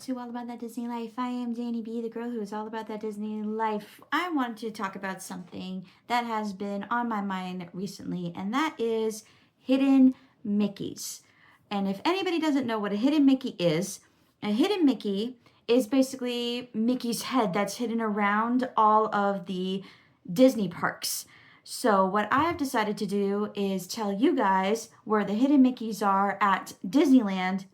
to All About That Disney Life. I am Danny B, the girl who is all about that Disney life. I wanted to talk about something that has been on my mind recently, and that is hidden Mickeys. And if anybody doesn't know what a hidden Mickey is, a hidden Mickey is basically Mickey's head that's hidden around all of the Disney parks. So what I have decided to do is tell you guys where the hidden Mickeys are at Disneyland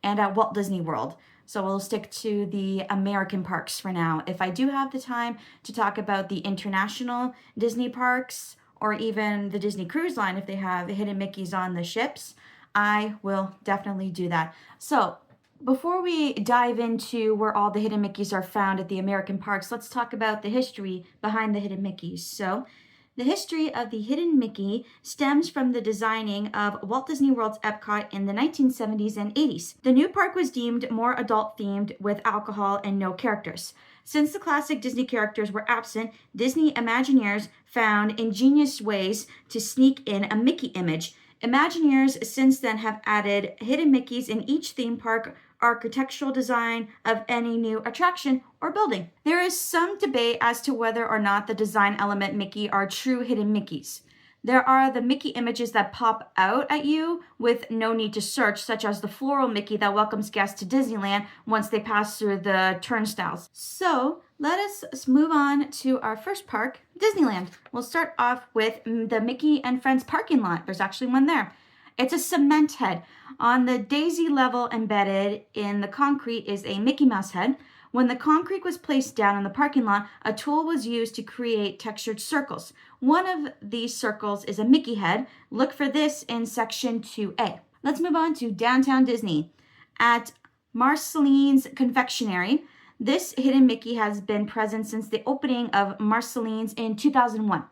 and at Walt Disney World. So we'll stick to the American parks for now. If I do have the time to talk about the international Disney parks or even the Disney Cruise Line, if they have hidden Mickeys on the ships, I will definitely do that. So before we dive into where all the hidden Mickeys are found at the American parks, let's talk about the history behind the hidden Mickeys. So the history of the hidden Mickey stems from the designing of Walt Disney World's Epcot in the 1970s and 80s. The new park was deemed more adult-themed with alcohol and no characters. Since the classic Disney characters were absent, Disney Imagineers found ingenious ways to sneak in a Mickey image. Imagineers since then have added hidden Mickeys in each theme park architectural design of any new attraction or building. There is some debate as to whether or not the design element Mickey are true hidden Mickeys. There are the Mickey images that pop out at you with no need to search, such as the floral Mickey that welcomes guests to Disneyland once they pass through the turnstiles. So let us move on to our first park, Disneyland. We'll start off with the Mickey and Friends parking lot. There's actually one there. It's a cement head. On the daisy level embedded in the concrete is a Mickey Mouse head. When the concrete was placed down in the parking lot, a tool was used to create textured circles. One of these circles is a Mickey head. Look for this in section 2A. Let's move on to Downtown Disney. At Marceline's Confectionery, this hidden Mickey has been present since the opening of Marceline's in 2001.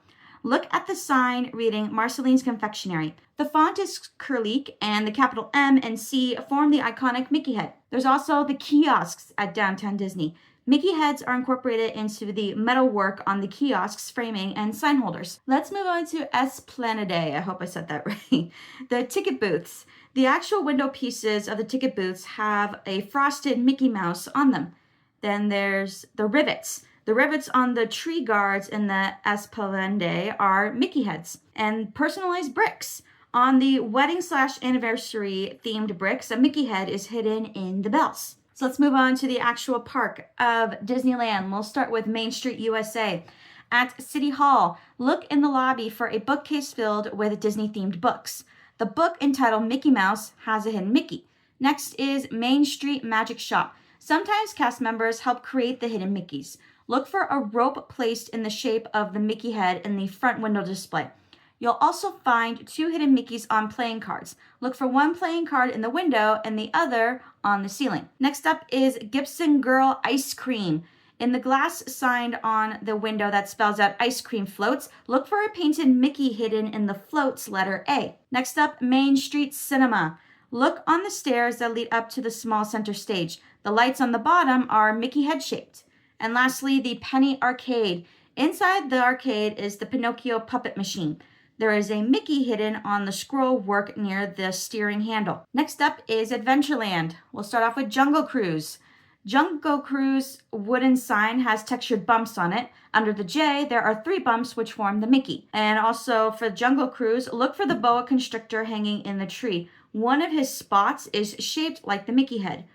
Look at the sign reading Marceline's Confectionery. The font is Curlique, and the capital M and C form the iconic Mickey head. There's also the kiosks at Downtown Disney. Mickey heads are incorporated into the metalwork on the kiosks, framing, and sign holders. Let's move on to Esplanade. I hope I said that right. The ticket booths. The actual window pieces of the ticket booths have a frosted Mickey Mouse on them. Then there's the rivets. The rivets on the tree guards in the Esplanade are Mickey heads. And personalized bricks. On the wedding/anniversary themed bricks, a Mickey head is hidden in the bells. So let's move on to the actual park of Disneyland. We'll start with Main Street, USA. At City Hall, look in the lobby for a bookcase filled with Disney-themed books. The book entitled Mickey Mouse has a hidden Mickey. Next is Main Street Magic Shop. Sometimes cast members help create the hidden Mickeys. Look for a rope placed in the shape of the Mickey head in the front window display. You'll also find two hidden Mickeys on playing cards. Look for one playing card in the window and the other on the ceiling. Next up is Gibson Girl Ice Cream. In the glass sign on the window that spells out ice cream floats, look for a painted Mickey hidden in the floats letter A. Next up, Main Street Cinema. Look on the stairs that lead up to the small center stage. The lights on the bottom are Mickey head shaped. And lastly, the Penny Arcade. Inside the arcade is the Pinocchio puppet machine. There is a Mickey hidden on the scroll work near the steering handle. Next up is Adventureland. We'll start off with Jungle Cruise. Jungle Cruise wooden sign has textured bumps on it. Under the J, there are 3 bumps which form the Mickey. And also for Jungle Cruise, look for the boa constrictor hanging in the tree. One of his spots is shaped like the Mickey head.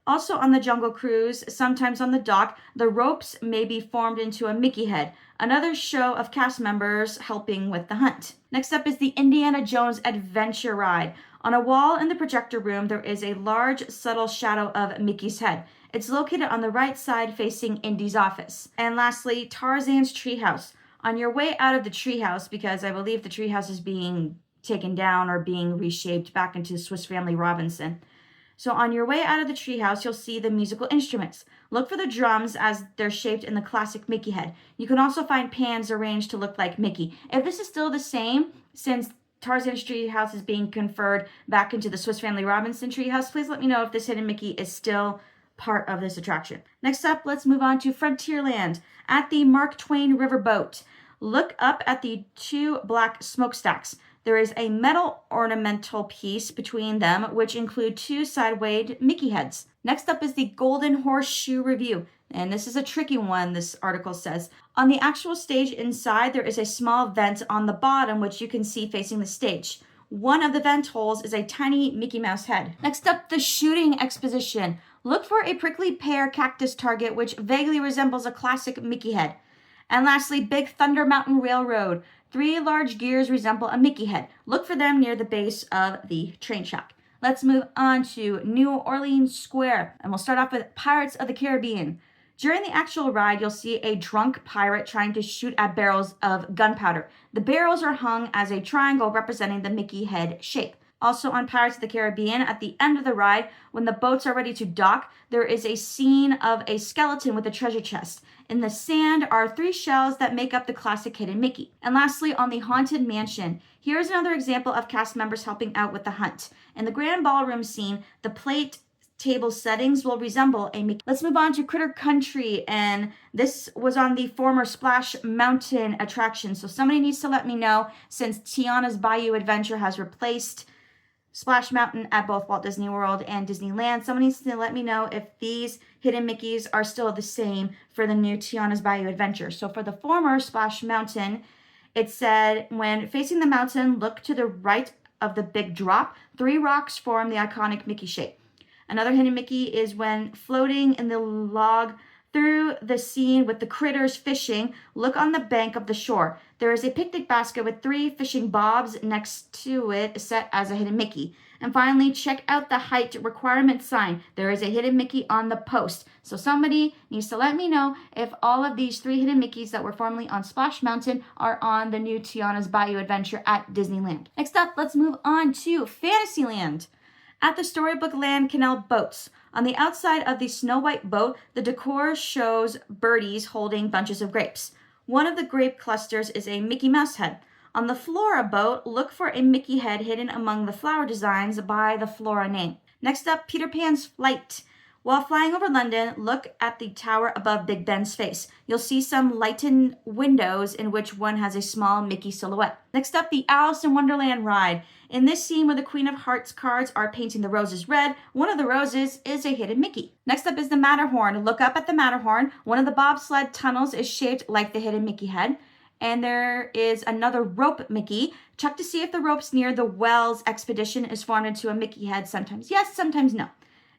Also on the Jungle Cruise, sometimes on the dock, the ropes may be formed into a Mickey head. Another show of cast members helping with the hunt. Next up is the Indiana Jones Adventure Ride. On a wall in the projector room, there is a large, subtle shadow of Mickey's head. It's located on the right side facing Indy's office. And lastly, Tarzan's Treehouse. On your way out of the treehouse, because I believe the treehouse is being taken down or being reshaped back into Swiss Family Robinson. So on your way out of the treehouse, you'll see the musical instruments. Look for the drums as they're shaped in the classic Mickey head. You can also find pans arranged to look like Mickey. If this is still the same, since Tarzan's Treehouse is being conferred back into the Swiss Family Robinson treehouse, please let me know if this hidden Mickey is still part of this attraction. Next up, let's move on to Frontierland. At the Mark Twain Riverboat, look up at the 2 black smokestacks. There is a metal ornamental piece between them, which include two side-wayed Mickey heads. Next up is the Golden Horseshoe Review. And this is a tricky one, this article says. On the actual stage inside, there is a small vent on the bottom, which you can see facing the stage. One of the vent holes is a tiny Mickey Mouse head. Next up, the Shooting Exposition. Look for a prickly pear cactus target, which vaguely resembles a classic Mickey head. And lastly, Big Thunder Mountain Railroad. 3 large gears resemble a Mickey head. Look for them near the base of the train track. Let's move on to New Orleans Square, and we'll start off with Pirates of the Caribbean. During the actual ride, you'll see a drunk pirate trying to shoot at barrels of gunpowder. The barrels are hung as a triangle representing the Mickey head shape. Also on Pirates of the Caribbean, at the end of the ride, when the boats are ready to dock, there is a scene of a skeleton with a treasure chest. In the sand are 3 shells that make up the classic hidden Mickey. And lastly, on the Haunted Mansion, here's another example of cast members helping out with the hunt. In the grand ballroom scene, the plate table settings will resemble a Mickey. Let's move on to Critter Country, and this was on the former Splash Mountain attraction. So somebody needs to let me know, since Tiana's Bayou Adventure has replaced Splash Mountain at both Walt Disney World and Disneyland. Someone needs to let me know if these hidden Mickeys are still the same for the new Tiana's Bayou Adventure. So for the former Splash Mountain, it said, when facing the mountain, look to the right of the big drop. 3 rocks form the iconic Mickey shape. Another hidden Mickey is when floating in the log through the scene with the critters fishing. Look on the bank of the shore. There is a picnic basket with 3 fishing bobs next to it set as a hidden Mickey. And finally, check out the height requirement sign. There is a hidden Mickey on the post. So somebody needs to let me know if all of these 3 hidden Mickeys that were formerly on Splash Mountain are on the new Tiana's Bayou Adventure at Disneyland. Next up, let's move on to Fantasyland. At the Storybook Land Canal boats, on the outside of the Snow White boat, the decor shows birdies holding bunches of grapes. One of the grape clusters is a Mickey Mouse head. On the Flora boat, look for a Mickey head hidden among the flower designs by the Flora name. Next up, Peter Pan's Flight. While flying over London, look at the tower above Big Ben's face. You'll see some lightened windows in which one has a small Mickey silhouette. Next up, the Alice in Wonderland ride. In this scene where the Queen of Hearts cards are painting the roses red, one of the roses is a hidden Mickey. Next up is the Matterhorn. Look up at the Matterhorn. One of the bobsled tunnels is shaped like the hidden Mickey head. And there is another rope Mickey. Check to see if the ropes near the Wells Expedition is formed into a Mickey head. Sometimes yes, sometimes no.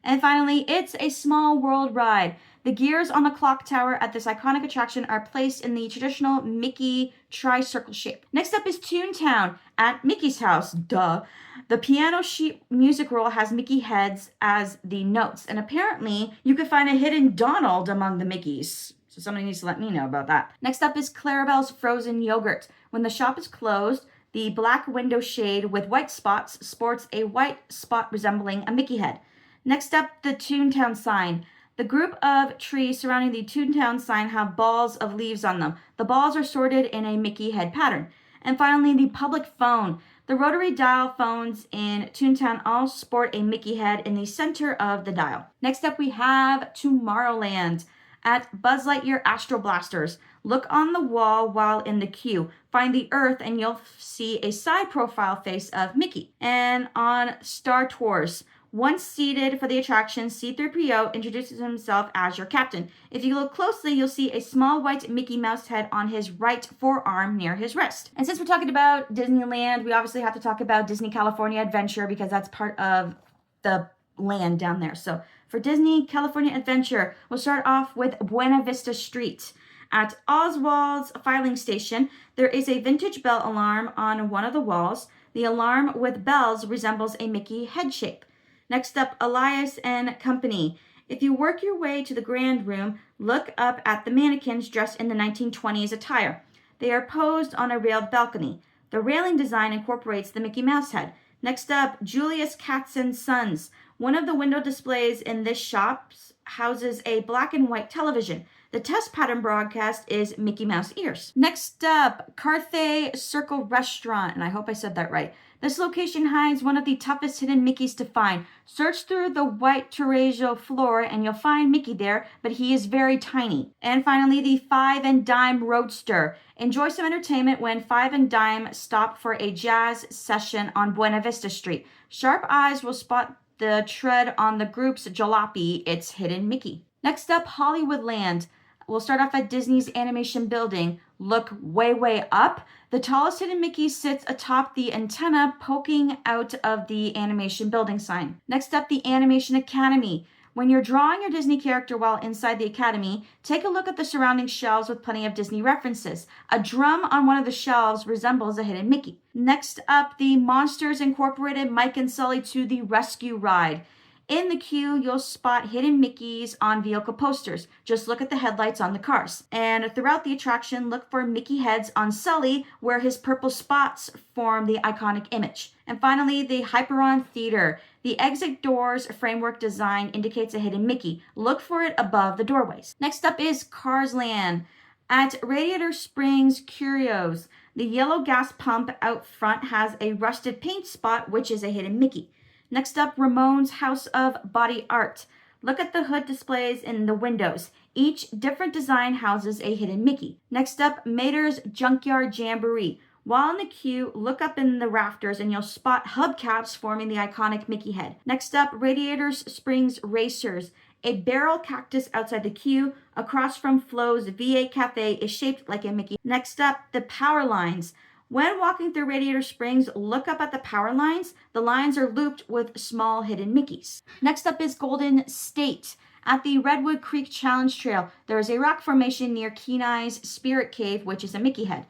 And finally, It's a Small World ride. The gears on the clock tower at this iconic attraction are placed in the traditional Mickey tri-circle shape. Next up is Toontown at Mickey's house. Duh. The piano sheet music roll has Mickey heads as the notes. And apparently, you could find a hidden Donald among the Mickeys. So somebody needs to let me know about that. Next up is Clarabelle's Frozen Yogurt. When the shop is closed, the black window shade with white spots sports a white spot resembling a Mickey head. Next up, the Toontown sign. The group of trees surrounding the Toontown sign have balls of leaves on them. The balls are sorted in a Mickey head pattern. And finally, the public phone. The rotary dial phones in Toontown all sport a Mickey head in the center of the dial. Next up, we have Tomorrowland at Buzz Lightyear Astro Blasters. Look on the wall while in the queue. Find the Earth and you'll see a side profile face of Mickey. And on Star Tours, once seated for the attraction, C-3PO introduces himself as your captain. If you look closely, you'll see a small white Mickey Mouse head on his right forearm near his wrist. And since we're talking about Disneyland, we obviously have to talk about Disney California Adventure because that's part of the land down there. So for Disney California Adventure, we'll start off with Buena Vista Street. At Oswald's filing station, there is a vintage bell alarm on one of the walls. The alarm with bells resembles a Mickey head shape. Next up, Elias and Company. If you work your way to the Grand Room, look up at the mannequins dressed in the 1920s attire. They are posed on a railed balcony. The railing design incorporates the Mickey Mouse head. Next up, Julius Katz and Sons. One of the window displays in this shop houses a black and white television. The test pattern broadcast is Mickey Mouse ears. Next up, Carthay Circle Restaurant, and I hope I said that right. This location hides one of the toughest hidden Mickeys to find. Search through the white terrazzo floor and you'll find Mickey there, but he is very tiny. And finally, the Five and Dime Roadster. Enjoy some entertainment when Five and Dime stop for a jazz session on Buena Vista Street. Sharp eyes will spot the tread on the group's jalopy. It's Hidden Mickey. Next up, Hollywoodland. We'll start off at Disney's animation building. Look way up. The tallest hidden Mickey sits atop the antenna poking out of the animation building sign. Next up, the Animation Academy. When you're drawing your Disney character while inside the Academy, take a look at the surrounding shelves with plenty of Disney references. A drum on one of the shelves resembles a hidden Mickey. Next up, the Monsters Incorporated Mike and Sully to the Rescue ride. In the queue, you'll spot hidden Mickeys on vehicle posters. Just look at the headlights on the cars. And throughout the attraction, look for Mickey heads on Sully, where his purple spots form the iconic image. And finally, the Hyperon Theater. The exit doors framework design indicates a hidden Mickey. Look for it above the doorways. Next up is Cars Land. At Radiator Springs Curios, the yellow gas pump out front has a rusted paint spot, which is a hidden Mickey. Next up, Ramon's House of Body Art. Look at the hood displays in the windows. Each different design houses a hidden Mickey. Next up, Mater's Junkyard Jamboree. While in the queue, look up in the rafters and you'll spot hubcaps forming the iconic Mickey head. Next up, Radiator Springs Racers. A barrel cactus outside the queue across from Flo's V8 Cafe is shaped like a Mickey. Next up, the power lines. When walking through Radiator Springs, look up at the power lines. The lines are looped with small hidden Mickeys. Next up is Golden State. At the Redwood Creek Challenge Trail, there is a rock formation near Kenai's Spirit Cave, which is a Mickey head.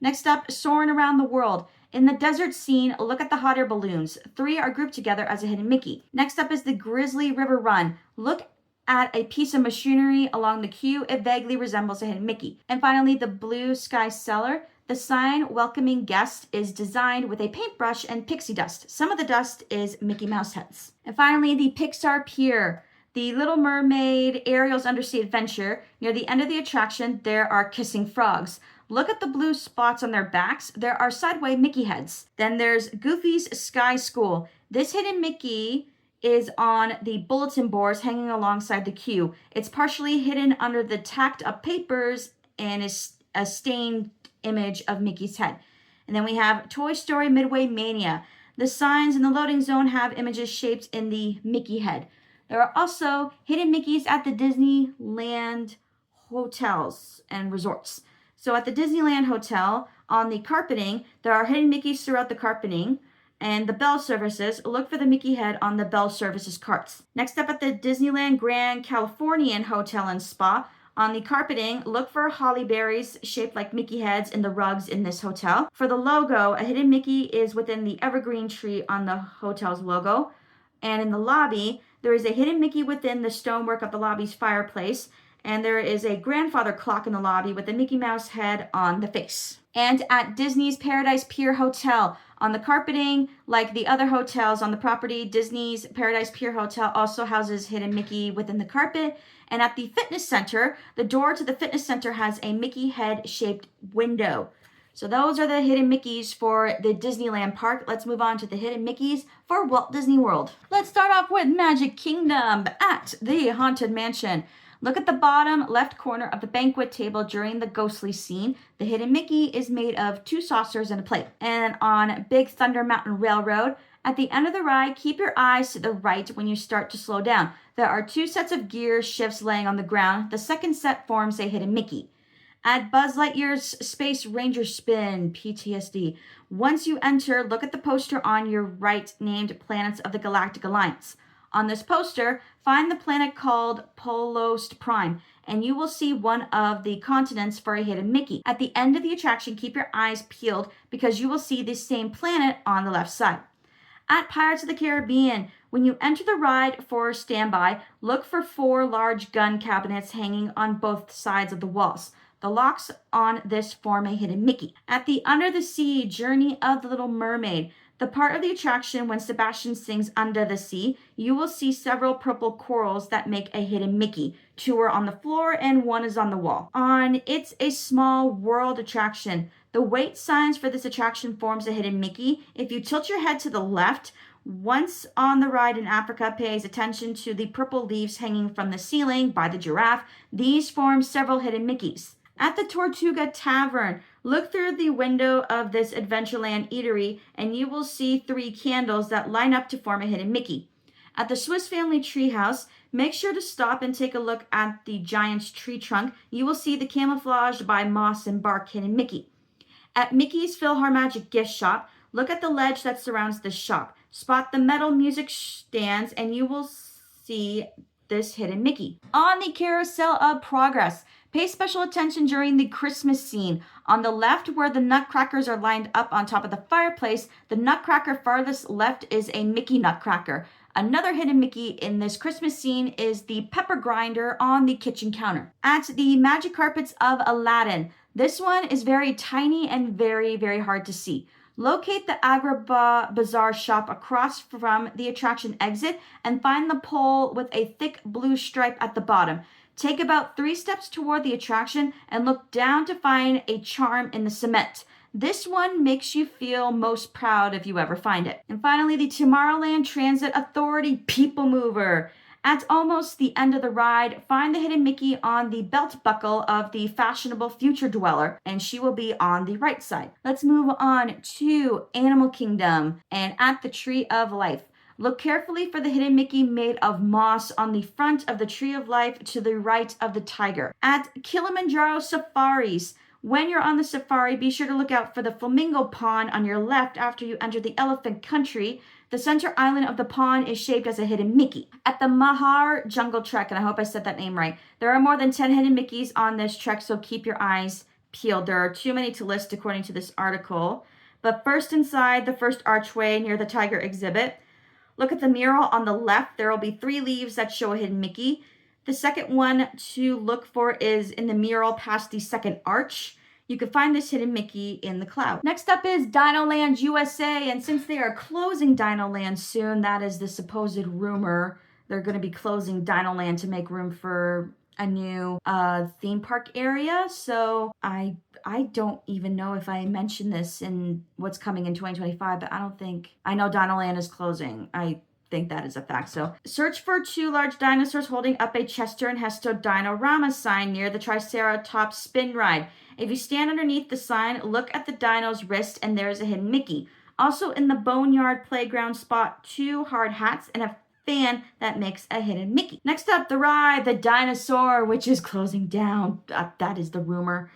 Next up, Soarin' Around the World. In the desert scene, look at the hot air balloons. 3 are grouped together as a hidden Mickey. Next up is the Grizzly River Run. Look at a piece of machinery along the queue. It vaguely resembles a hidden Mickey. And finally, the Blue Sky Cellar. The sign welcoming guests is designed with a paintbrush and pixie dust. Some of the dust is Mickey Mouse heads. And finally, the Pixar Pier. The Little Mermaid Ariel's Undersea Adventure. Near the end of the attraction, there are kissing frogs. Look at the blue spots on their backs. There are sideway Mickey heads. Then there's Goofy's Sky School. This hidden Mickey is on the bulletin boards hanging alongside the queue. It's partially hidden under the tacked up papers and is a stained image of Mickey's head. And then we have Toy Story Midway Mania. The signs in the loading zone have images shaped in the Mickey head. There are also hidden Mickeys at the Disneyland hotels and resorts. So at the Disneyland Hotel, on the carpeting, there are hidden Mickeys throughout the carpeting. And the Bell Services, look for the Mickey head on the Bell Services carts. Next up at the Disneyland Grand Californian Hotel and Spa, on the carpeting, look for holly berries shaped like Mickey heads in the rugs in this hotel. For the logo, a hidden Mickey is within the evergreen tree on the hotel's logo. And in the lobby, there is a hidden Mickey within the stonework of the lobby's fireplace. And there is a grandfather clock in the lobby with a Mickey Mouse head on the face. And at Disney's Paradise Pier Hotel, on the carpeting, like the other hotels on the property, Disney's Paradise Pier Hotel also houses hidden Mickey within the carpet. And at the fitness center, the door to the fitness center has a Mickey head-shaped window. So those are the hidden Mickeys for the Disneyland park. Let's move on to the hidden Mickeys for Walt Disney World. Let's start off with Magic Kingdom at the Haunted Mansion. Look at the bottom left corner of the banquet table during the ghostly scene. The hidden Mickey is made of 2 saucers and a plate. And on Big Thunder Mountain Railroad, at the end of the ride, keep your eyes to the right when you start to slow down. There are 2 sets of gear shifts laying on the ground. The second set forms a hidden Mickey. At Buzz Lightyear's Space Ranger Spin, PTSD, once you enter, look at the poster on your right named Planets of the Galactic Alliance. On this poster, find the planet called Polost Prime, and you will see one of the continents for a hidden Mickey. At the end of the attraction, keep your eyes peeled because you will see the same planet on the left side. At Pirates of the Caribbean, when you enter the ride for standby, look for 4 large gun cabinets hanging on both sides of the walls. The locks on this form a hidden Mickey. At the Under the Sea Journey of the Little Mermaid, The part of the attraction when Sebastian sings Under the Sea, you will see several purple corals that make a hidden Mickey. 2 are on the floor and 1 is on the wall. It's a Small World attraction. The wait signs for this attraction forms a hidden Mickey. If you tilt your head to the left, once on the ride in Africa, pays attention to the purple leaves hanging from the ceiling by the giraffe. These form several hidden Mickeys. At the Tortuga Tavern, look through the window of this Adventureland eatery and you will see 3 candles that line up to form a hidden Mickey. At the Swiss Family Treehouse, make sure to stop and take a look at the giant's tree trunk. You will see the camouflaged by moss and bark hidden Mickey. At Mickey's PhilharMagic gift shop, look at the ledge that surrounds the shop. Spot the metal music stands and you will see this hidden Mickey. On the Carousel of Progress, pay special attention during the Christmas scene. On the left, where the nutcrackers are lined up on top of the fireplace, the nutcracker farthest left is a Mickey nutcracker. Another hidden Mickey in this Christmas scene is the pepper grinder on the kitchen counter. At the Magic Carpets of Aladdin, this one is very tiny and very, very hard to see. Locate the Agrabah Bazaar shop across from the attraction exit and find the pole with a thick blue stripe at the bottom. Take about 3 steps toward the attraction and look down to find a charm in the cement. This one makes you feel most proud if you ever find it. And finally, the Tomorrowland Transit Authority People Mover. At almost the end of the ride, find the hidden Mickey on the belt buckle of the fashionable future dweller, and she will be on the right side. Let's move on to Animal Kingdom and at the Tree of Life. Look carefully for the hidden Mickey made of moss on the front of the Tree of Life to the right of the tiger. At Kilimanjaro Safaris, when you're on the safari, be sure to look out for the flamingo pond on your left after you enter the elephant country. The center island of the pond is shaped as a hidden Mickey. At the Mahar Jungle Trek, and I hope I said that name right, there are more than 10 hidden Mickeys on this trek, so keep your eyes peeled. There are too many to list according to this article. But first inside the first archway near the tiger exhibit, look at the mural on the left. There will be 3 leaves that show a hidden Mickey. The second one to look for is in the mural past the second arch. You can find this hidden Mickey in the cloud. Next up is Dinoland USA, and since they are closing Dinoland soon, that is the supposed rumor, they're going to be closing Dinoland to make room for a new theme park area. So I don't even know if I mentioned this in what's coming in 2025, but I know Dinoland is closing. I think that is a fact. So search for 2 large dinosaurs holding up a Chester and Hesto Dinorama sign near the Triceratops spin ride. If you stand underneath the sign, look at the dino's wrist and there's a hidden Mickey. Also in the Boneyard Playground, spot 2 hard hats and a fan that makes a hidden Mickey. Next up, the ride, the Dinosaur, which is closing down. That is the rumor.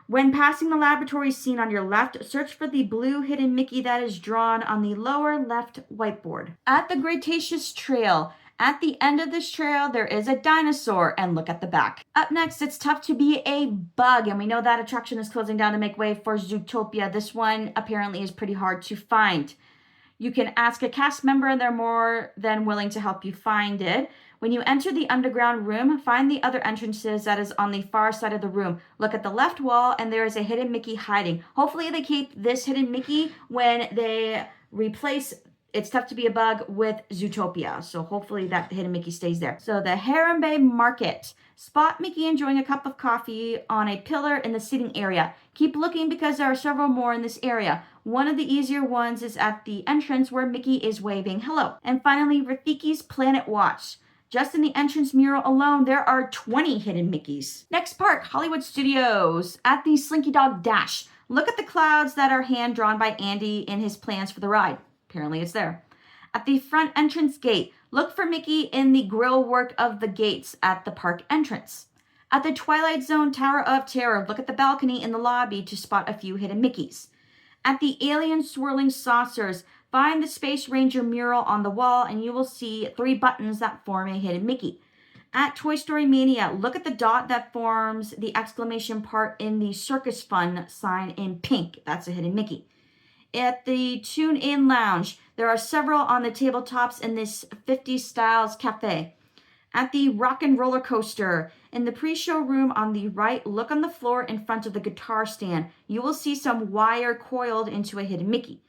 When passing the laboratory scene on your left, search for the blue hidden Mickey that is drawn on the lower left whiteboard. At the Cretaceous Trail, at the end of this trail, there is a dinosaur, and look at the back. Up next, it's tough to be a bug, and we know that attraction is closing down to make way for Zootopia. This one apparently is pretty hard to find. You can ask a cast member, and they're more than willing to help you find it. When you enter the underground room, find the other entrances that is on the far side of the room. Look at the left wall, and there is a hidden Mickey hiding. Hopefully they keep this hidden Mickey when they replace It's Tough to Be a Bug with Zootopia. So hopefully that hidden Mickey stays there. So the Harambe Market. Spot Mickey enjoying a cup of coffee on a pillar in the seating area. Keep looking because there are several more in this area. One of the easier ones is at the entrance where Mickey is waving hello. And finally, Rafiki's Planet Watch. Just in the entrance mural alone, there are 20 hidden Mickeys. Next park, Hollywood Studios. At the Slinky Dog Dash. Look at the clouds that are hand-drawn by Andy in his plans for the ride. Apparently it's there. At the front entrance gate, look for Mickey in the grill work of the gates at the park entrance. At the Twilight Zone Tower of Terror, look at the balcony in the lobby to spot a few hidden Mickeys. At the Alien Swirling Saucers, find the Space Ranger mural on the wall and you will see 3 buttons that form a hidden Mickey. At Toy Story Mania, look at the dot that forms the exclamation part in the Circus Fun sign in pink. That's a hidden Mickey. At the Tune In Lounge, there are several on the tabletops in this 50s Styles cafe. At the Rock and Roller Coaster, in the pre-show room on the right, look on the floor in front of the guitar stand. You will see some wire coiled into a hidden Mickey.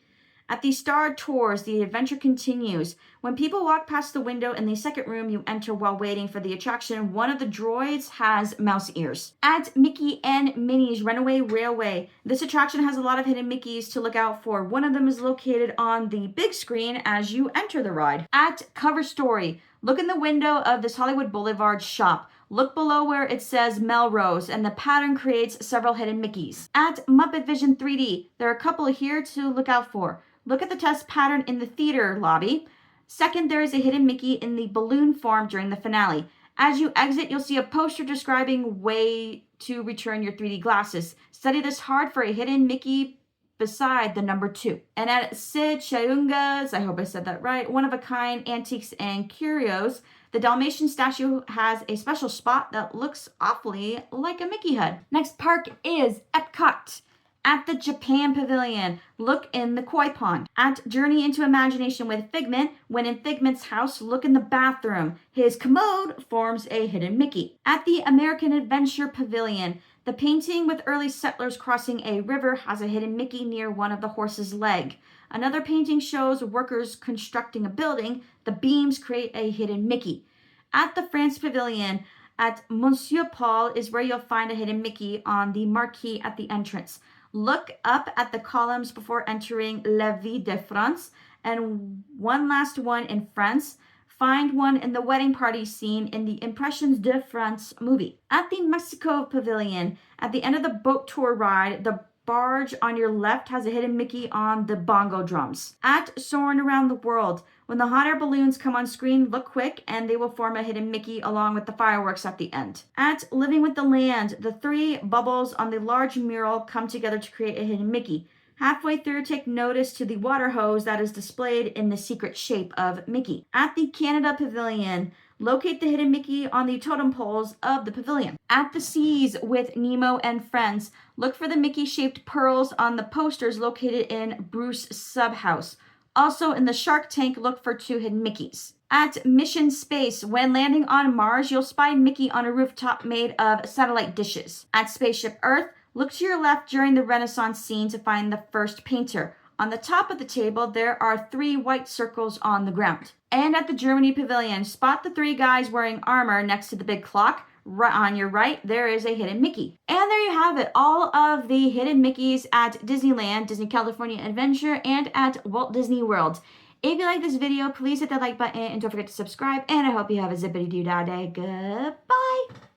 At the Star Tours, the adventure continues. When people walk past the window in the second room you enter while waiting for the attraction, one of the droids has mouse ears. At Mickey and Minnie's Runaway Railway, this attraction has a lot of hidden Mickeys to look out for. One of them is located on the big screen as you enter the ride. At Cover Story, look in the window of this Hollywood Boulevard shop. Look below where it says Melrose, and the pattern creates several hidden Mickeys. At Muppet Vision 3D, there are a couple here to look out for. Look at the test pattern in the theater lobby. Second, there is a hidden Mickey in the balloon form during the finale. As you exit, you'll see a poster describing way to return your 3D glasses. Study this hard for a hidden Mickey beside the number 2. And at Sid Chayunga's, I hope I said that right, one-of-a-kind antiques and curios, the Dalmatian statue has a special spot that looks awfully like a Mickey head. Next park is Epcot. At the Japan Pavilion, look in the koi pond. At Journey into Imagination with Figment, when in Figment's house, look in the bathroom. His commode forms a hidden Mickey. At the American Adventure Pavilion, the painting with early settlers crossing a river has a hidden Mickey near one of the horse's leg. Another painting shows workers constructing a building. The beams create a hidden Mickey. At the France Pavilion, at Monsieur Paul is where you'll find a hidden Mickey on the marquee at the entrance. Look up at the columns before entering La Vie de France, and one last one in France. Find one in the wedding party scene in the Impressions de France movie. At the Mexico Pavilion, at the end of the boat tour ride, the barge on your left has a hidden Mickey on the bongo drums. At Soarin' Around the World, when the hot air balloons come on screen, look quick and they will form a hidden Mickey along with the fireworks at the end. At Living with the Land, the 3 bubbles on the large mural come together to create a hidden Mickey. Halfway through, take notice to the water hose that is displayed in the secret shape of Mickey. At the Canada Pavilion, locate the hidden Mickey on the totem poles of the pavilion. At the Seas with Nemo and Friends, look for the Mickey-shaped pearls on the posters located in Bruce Subhouse. Also, in the Shark Tank, look for 2 hidden Mickeys. At Mission Space, when landing on Mars, you'll spy Mickey on a rooftop made of satellite dishes. At Spaceship Earth, look to your left during the Renaissance scene to find the first painter. On the top of the table, there are 3 white circles on the ground. And at the Germany Pavilion, spot the 3 guys wearing armor next to the big clock. Right on your right, there is a hidden Mickey. And there you have it, all of the hidden Mickeys at Disneyland, Disney California Adventure, and at Walt Disney World. If you like this video, please hit that like button and don't forget to subscribe. And I hope you have a zippity-doo-dah day. Goodbye.